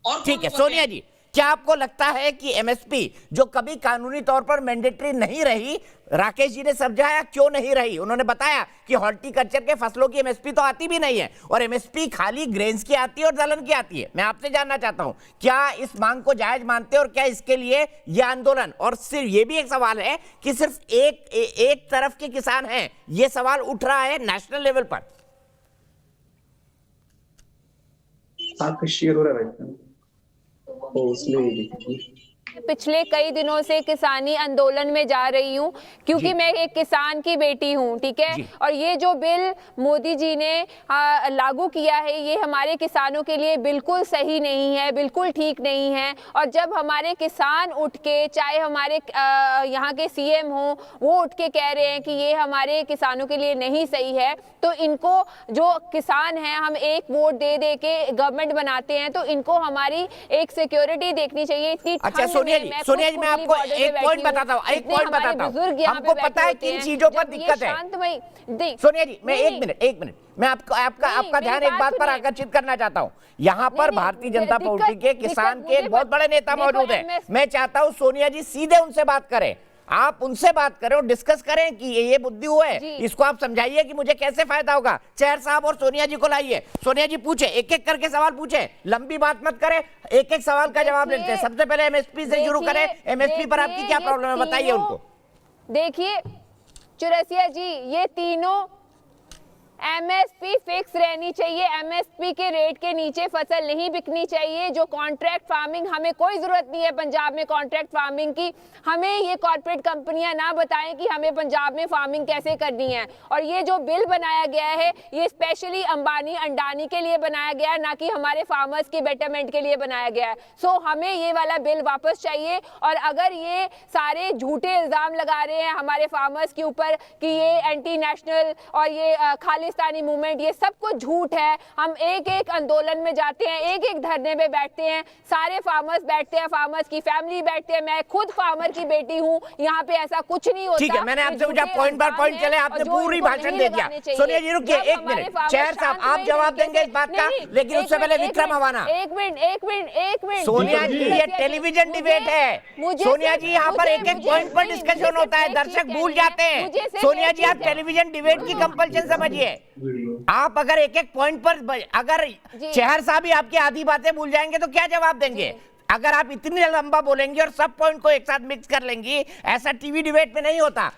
और ठीक है सोनिया जी, क्या आपको लगता है कि एमएसपी जो कभी कानूनी तौर पर मैंडेटरी नहीं रही, राकेश जी ने समझाया क्यों नहीं रही, उन्होंने बताया कि हॉर्टिकल्चर के फसलों की एमएसपी तो आती भी नहीं है और एमएसपी खाली ग्रेन्स की आती है और दलहन की आती है। मैं आपसे जानना चाहता हूं क्या इस मांग को जायज मानते हैं और क्या इसके लिए यह आंदोलन, और सिर्फ ये भी एक सवाल है कि सिर्फ एक तरफ के किसान हैं, यह सवाल उठ रहा है नेशनल लेवल पर। आपका शेयर हो रहा है उसमें पिछले कई दिनों से किसानी आंदोलन में जा रही हूँ क्योंकि मैं एक किसान की बेटी हूँ, ठीक है। और ये जो बिल मोदी जी ने लागू किया है ये हमारे किसानों के लिए बिल्कुल सही नहीं है, बिल्कुल ठीक नहीं है। और जब हमारे किसान उठ के, चाहे हमारे यहाँ के सीएम हो, वो उठ के कह रहे हैं कि ये हमारे किसानों के लिए नहीं सही है, तो इनको जो किसान हैं हम एक वोट दे दे के गवर्नमेंट बनाते हैं, तो इनको हमारी एक सिक्योरिटी देखनी चाहिए। अच्छा सोनिया जी मैं आपको एक पॉइंट बताता हूँ, हमको पता है किन चीजों पर दिक्कत है। सोनिया जी मैं एक मिनट मैं आपका ध्यान एक बात पर आकर्षित करना चाहता हूँ। यहाँ पर भारतीय जनता पार्टी के किसान के एक बहुत बड़े नेता मौजूद हैं। मैं चाहता हूँ सोनिया जी सीधे उनसे बात करें, आप उनसे बात करें और डिस्कस करें कि ये बुद्धि हुआ है, इसको आप समझाइए कि मुझे कैसे फायदा होगा। चेहर साहब और सोनिया जी को लाइए, सोनिया जी पूछे, एक एक करके सवाल पूछे, लंबी बात मत करें, एक एक सवाल का जवाब लेते हैं। सबसे पहले एमएसपी से शुरू करें, एमएसपी पर आपकी क्या प्रॉब्लम है बताइए उनको। देखिए चौरसिया जी, ये तीनों एमएसपी फिक्स रहनी चाहिए, एमएसपी के रेट के नीचे फसल नहीं बिकनी चाहिए। जो कॉन्ट्रैक्ट फार्मिंग, हमें कोई जरूरत नहीं है पंजाब में कॉन्ट्रैक्ट फार्मिंग की, हमें ये कॉर्पोरेट कंपनियां ना बताएं कि हमें पंजाब में फार्मिंग कैसे करनी है। और ये जो बिल बनाया गया है ये स्पेशली अंबानी अंडानी के लिए बनाया गया है, ना कि हमारे फार्मर्स के बेटरमेंट के लिए बनाया गया है। सो हमें ये वाला बिल वापस चाहिए। और अगर ये सारे झूठे इल्जाम लगा रहे हैं हमारे फार्मर्स के ऊपर कि ये एंटी नेशनल और ये खालिस्तानी मूवमेंट, ये सब कुछ झूठ है। हम एक एक आंदोलन में जाते हैं, एक एक धरने पे बैठते हैं, सारे फार्मर्स बैठते हैं, फार्मर्स की फैमिली बैठते हैं, मैं खुद फार्मर की बेटी हूँ, यहाँ पे ऐसा कुछ नहीं होता। ठीक है, मैंने आपसे पूछा, पॉइंट बाय पॉइंट चले, आपने पूरी भाषण दे दिया। सोनिया जी रुकिए एक मिनट, चेहर साहब आप जवाब देंगे इस बात का, लेकिन उससे पहले विक्रम हवाना। एक मिनट सोनिया जी ये टेलीविजन डिबेट है। सोनिया जी यहाँ पर एक एक पॉइंट पर डिस्कशन होता है, दर्शक भूल जाते हैं। सोनिया जी आप टेलीविजन डिबेट की कंपल्शन समझिए। आप अगर एक एक पॉइंट पर, अगर चेहर साहब ही आपकी आधी बातें भूल जाएंगे तो क्या जवाब देंगे? अगर आप इतनी लंबा बोलेंगे और सब पॉइंट को एक साथ मिक्स कर लेंगी, ऐसा टीवी डिबेट में नहीं होता।